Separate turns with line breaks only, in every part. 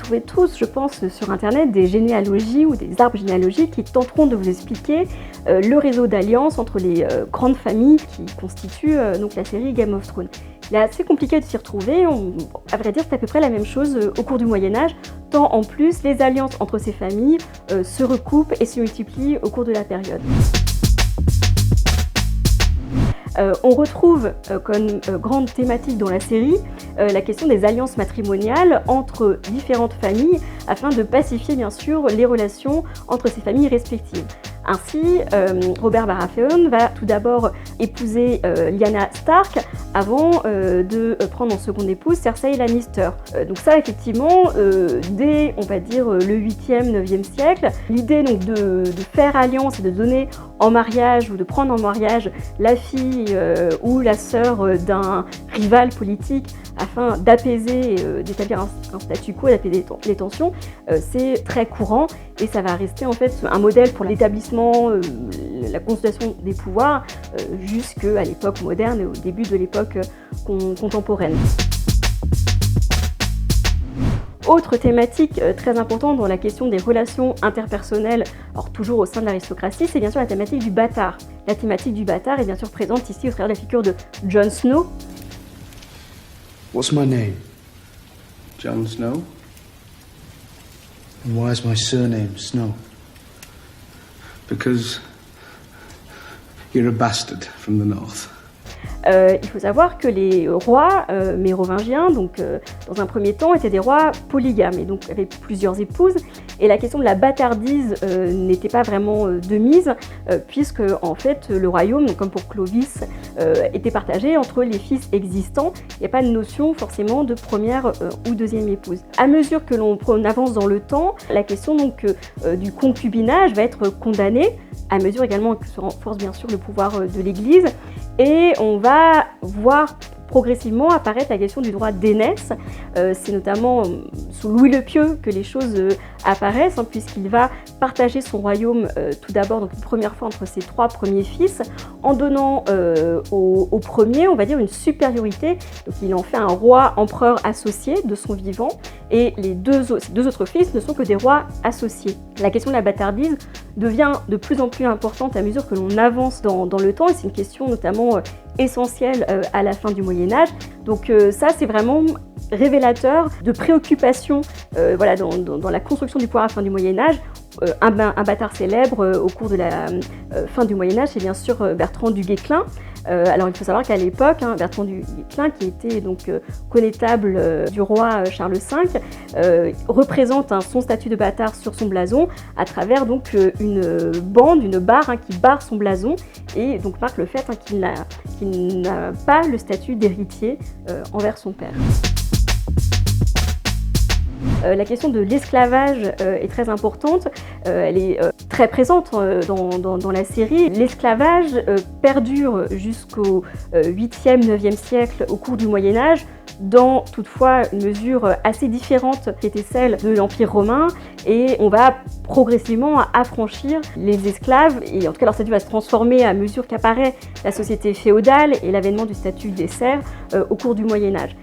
trouver tous, je pense, sur Internet des généalogies ou des arbres généalogiques qui tenteront de vous expliquer le réseau d'alliances entre les grandes familles qui constituent donc la série Game of Thrones. Il est assez compliqué de s'y retrouver, à vrai dire c'est à peu près la même chose au cours du Moyen-Âge, tant en plus les alliances entre ces familles se recoupent et se multiplient au cours de la période. On retrouve comme grande thématique dans la série la question des alliances matrimoniales entre différentes familles afin de pacifier bien sûr les relations entre ces familles respectives. Ainsi, Robert Baratheon va tout d'abord épouser Lyanna Stark avant de prendre en seconde épouse Cersei Lannister. Donc ça, effectivement, dès, on va dire, le 8e, 9e siècle, l'idée donc de faire alliance et de donner en mariage ou de prendre en mariage la fille ou la sœur d'un rival politique afin d'apaiser, d'établir un statu quo, d'apaiser les tensions, c'est très courant et ça va rester en fait un modèle pour l'établissement, la consultation des pouvoirs jusqu'à l'époque moderne et au début de l'époque contemporaine. Autre thématique très importante dans la question des relations interpersonnelles, alors toujours au sein de l'aristocratie, c'est bien sûr la thématique du bâtard. La thématique du bâtard est bien sûr présente ici au travers de la figure de Jon Snow.
What's my name?
Jon Snow?
And why is my surname Snow?
Because you're a bastard from the north.
Il faut savoir que les rois mérovingiens, donc dans un premier temps, étaient des rois polygames et donc avaient plusieurs épouses. Et la question de la bâtardise n'était pas vraiment de mise, puisque en fait le royaume, donc, comme pour Clovis, était partagé entre les fils existants. Il n'y a pas de notion forcément de première ou deuxième épouse. À mesure que l'on avance dans le temps, la question donc du concubinage va être condamnée, à mesure également que se renforce bien sûr le pouvoir de l'Église. Et on va voir progressivement apparaître la question du droit d'aînesse. C'est notamment sous Louis le Pieux que les choses apparaissent, puisqu'il va partager son royaume tout d'abord, donc une première fois entre ses 3 premiers fils, en donnant au premier, on va dire, une supériorité. Donc il en fait un roi empereur associé de son vivant, et ses deux autres fils ne sont que des rois associés. La question de la bâtardise devient de plus en plus importante à mesure que l'on avance dans le temps, et c'est une question notamment essentielle à la fin du Moyen-Âge. Donc ça, c'est vraiment révélateur de préoccupation voilà, dans la construction du pouvoir à la fin du Moyen-Âge. Un bâtard célèbre au cours de la fin du Moyen-Âge, c'est bien sûr Bertrand du Guesclin. Alors il faut savoir qu'à l'époque, Bertrand du Guesclin, qui était donc connétable du roi Charles V, représente son statut de bâtard sur son blason à travers donc une bande, une barre qui barre son blason et donc marque le fait qu'il n'a pas le statut d'héritier envers son père. La question de l'esclavage est très importante, elle est très présente dans la série. L'esclavage perdure jusqu'au 8e, 9e siècle au cours du Moyen-Âge, dans toutefois une mesure assez différente qui était celle de l'Empire romain, et on va progressivement affranchir les esclaves, et en tout cas leur statut va se transformer à mesure qu'apparaît la société féodale et l'avènement du statut des serfs au cours du Moyen-Âge.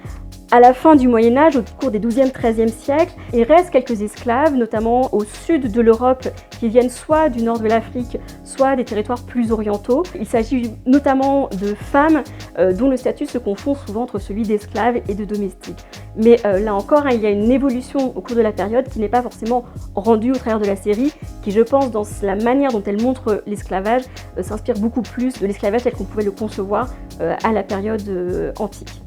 À la fin du Moyen-Âge, au cours des 12e, 13e siècles, il reste quelques esclaves, notamment au sud de l'Europe, qui viennent soit du nord de l'Afrique, soit des territoires plus orientaux. Il s'agit notamment de femmes dont le statut se confond souvent entre celui d'esclaves et de domestiques. Mais là encore, il y a une évolution au cours de la période qui n'est pas forcément rendue au travers de la série, qui, je pense, dans la manière dont elle montre l'esclavage, s'inspire beaucoup plus de l'esclavage tel qu'on pouvait le concevoir à la période antique.